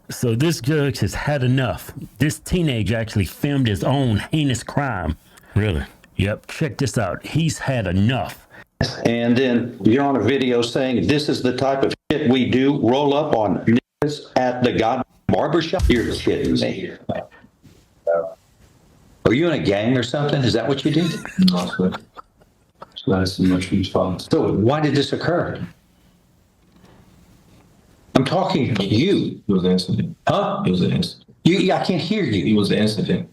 So this judge has had enough. This teenager actually filmed his own heinous crime. Really? Yep. Check this out. He's had enough. And then you're on a video saying this is the type of shit we do. Roll up on niggas at the god barbershop. You're kidding me. Are you in a gang or something? Is that what you did? No, sir. So that's much response. So why did this occur? I'm talking to you. It was an incident. Huh? It was an incident. I can't hear It you. was an incident.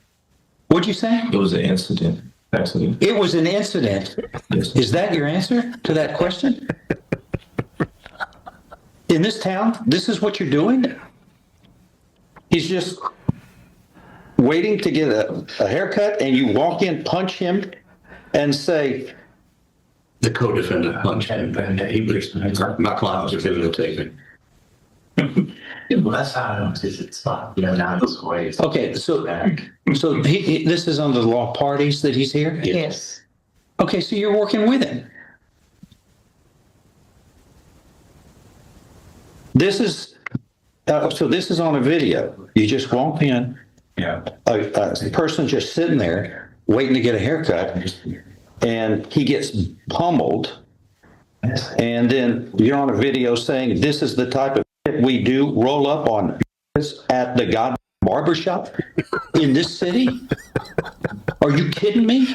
What'd you say? It was an incident. Accident. It was an incident. Yes. Is that your answer to that question? In this town, this is what you're doing? He's just waiting to get a haircut and you walk in, punch him and say, The co-defendant punched him, and he was, my client was videotaping. Well, that's how I don't, it's not, now this way. okay, so this is under the law parties that he's here? Yes. Okay, so you're working with him. This is on a video. You just walk in, Yeah. a person just sitting there waiting to get a haircut, and he gets pummeled. And then you're on a video saying this is the type of shit we do. Roll up on at the god barbershop in this city. Are you kidding me?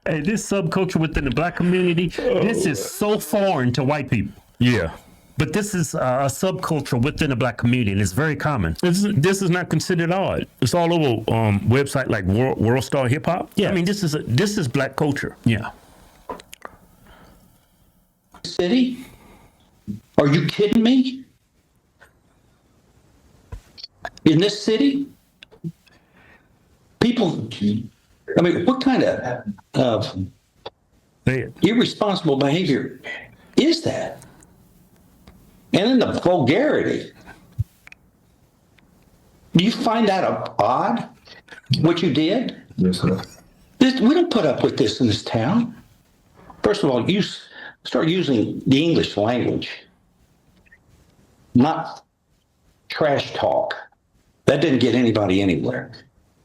Hey, this subculture within the black community, this is so foreign to white people. Yeah. But this is a subculture within the black community, and it's very common. This is not considered odd. It's all over website like World Star Hip Hop. Yeah. I mean, this is black culture. Yeah. City? Are you kidding me? In this city? People, I mean, what kind of irresponsible behavior is that? And then the vulgarity. Do you find that odd, what you did? Yes, sir. We don't put up with this in this town. First of all, you start using the English language, not trash talk. That didn't get anybody anywhere.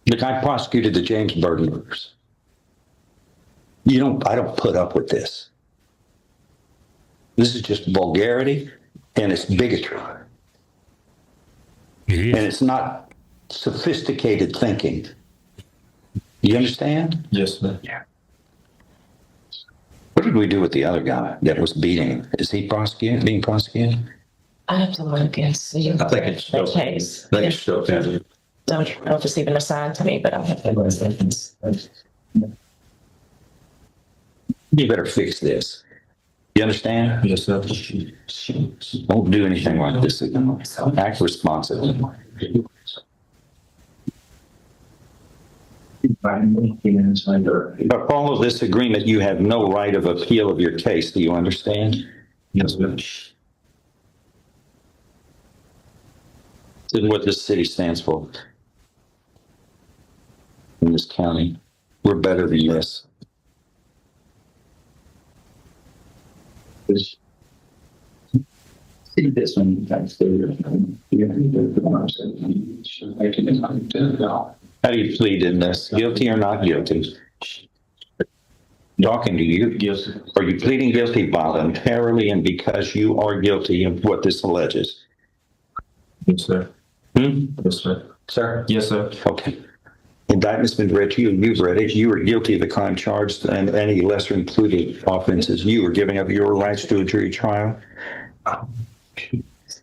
The guy prosecuted the James Byrd murders. I don't put up with this. This is just vulgarity, and it's bigotry. And it's not sophisticated thinking. You understand? Yes, sir. Yeah. What did we do with the other guy that was beating him? Is he being prosecuted? I have to look and see. I think it's still, the case. I think it's still pending. Don't know if it's even assigned to me, but I have to look. You better fix this. You understand? Yes, sir. Won't do anything like this again. Act responsibly. If I follow this agreement, you have no right of appeal of your case. Do you understand? Yes, sir. This is what this city stands for. In this county, we're better than this. See this one, that's the. How do you plead in this? Guilty or not guilty? Talking to you. Yes. Are you pleading guilty voluntarily and because you are guilty of what this alleges? Yes, sir. Hmm? Yes, sir. Sir? Yes, sir. Okay. Indictment's been read to you. You've read it. You were guilty of the crime charged and any lesser included offenses. You were giving up your rights to a jury trial.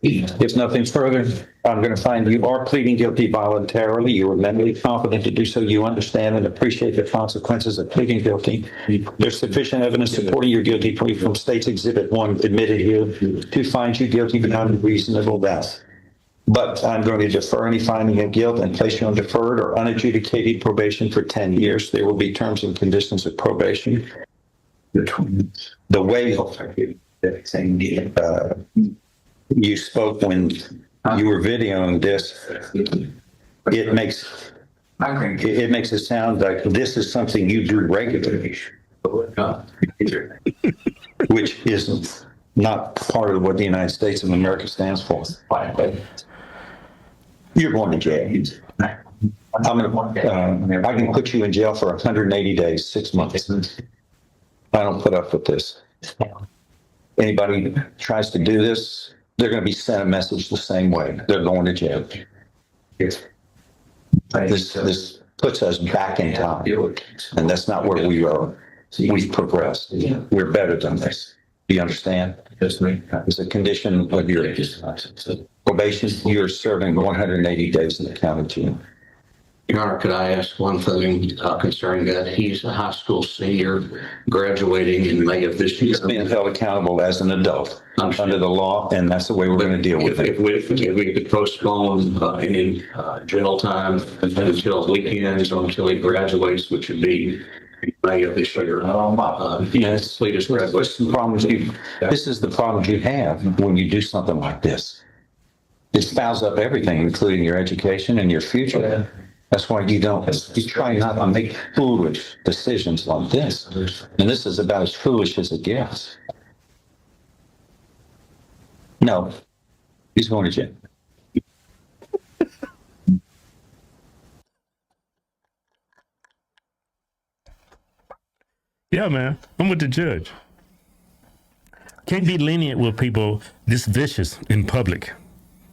If nothing further, I'm going to find you are pleading guilty voluntarily. You are mentally competent to do so. You understand and appreciate the consequences of pleading guilty. There's sufficient evidence supporting your guilty plea from State's Exhibit 1 admitted here to find you guilty beyond reasonable doubt. But I'm going to defer any finding of guilt and place you on deferred or unadjudicated probation for 10 years. There will be terms and conditions of probation. The way you spoke when you were videoing this, it makes it sound like this is something you do regularly, which isn't. not part of what the United States of America stands for. You're going to jail. I can put you in jail for 180 days, 6 months. I don't put up with this. Anybody tries to do this, they're going to be sent a message the same way. They're going to jail. This puts us back in time, and that's not where we are. We've progressed. We're better than this. Do you understand? As a condition of your probation, you're serving 180 days in the county jail. Your Honor, could I ask one thing concerning that? He's a high school senior graduating in May of this year. He's being held accountable as an adult under the law, and that's the way we're going to deal with it. If we could postpone any jail time until weekends or until he graduates, which would be May of this year. Yes, Please, this is the problem you have when you do something like this. It fouls up everything, including your education and your future. That's why you try not to make foolish decisions like this. And this is about as foolish as it gets. No, he's going to jail. Yeah, man. I'm with the judge. Can't be lenient with people this vicious in public.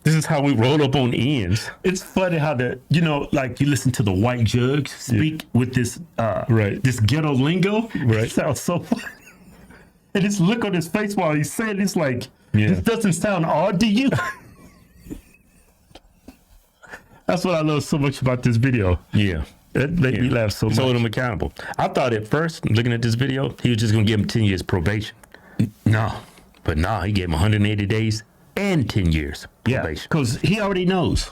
This is how we roll up on ends. It's funny how like you listen to the white judge speak with this, this ghetto lingo. Right. It sounds so funny. And his look on his face while he's saying it's like, this doesn't sound odd to you. That's what I love so much about this video. Yeah. It made me laugh so much. Hold him accountable. I thought at first, looking at this video, he was just going to give him 10 years probation. No. But nah, he gave him 180 days and 10 years probation. Because he already knows.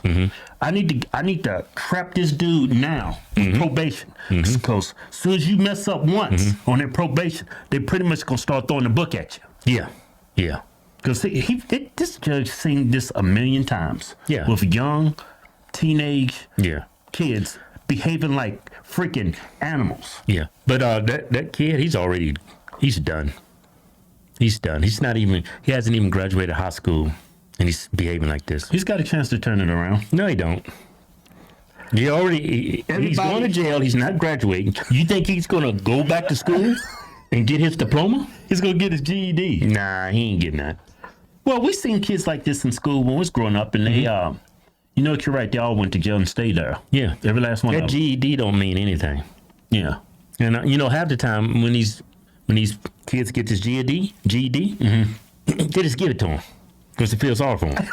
I need to trap this dude now with probation. Because as soon as you mess up once on their probation, they pretty much gonna start throwing the book at you. Yeah. Yeah. Because this judge seen this a million times. Yeah. With young teenage kids behaving like freaking animals. Yeah. But that kid, he's done. He's done. He hasn't even graduated high school and he's behaving like this. He's got a chance to turn it around. No, he don't. He's going to jail. He's not graduating. You think he's going to go back to school and get his diploma? He's gonna get his GED. Nah, he ain't getting that. Well, we seen kids like this in school when we was growing up, and they, you know, you're right. They all went to jail and stayed there. Yeah. Every last one of That them. GED don't mean anything. Yeah. And half the time when these kids get this GED, they just give it to them because it feels sorry for them.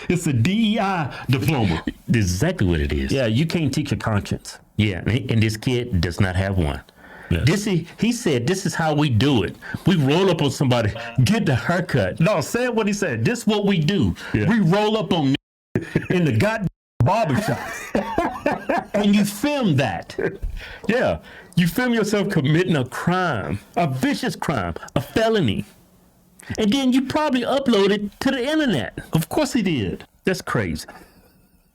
It's a DEI diploma. That's exactly what it is. Yeah, you can't teach a conscience. Yeah, and this kid does not have one. Yeah. He said, this is how we do it. We roll up on somebody, get the haircut. No, say what he said. This is what we do. Yeah. We roll up on in the goddamn barbershop. And you film that. Yeah, you film yourself committing a crime, a vicious crime, a felony. And then you probably upload it to the internet. Of course he did. That's crazy.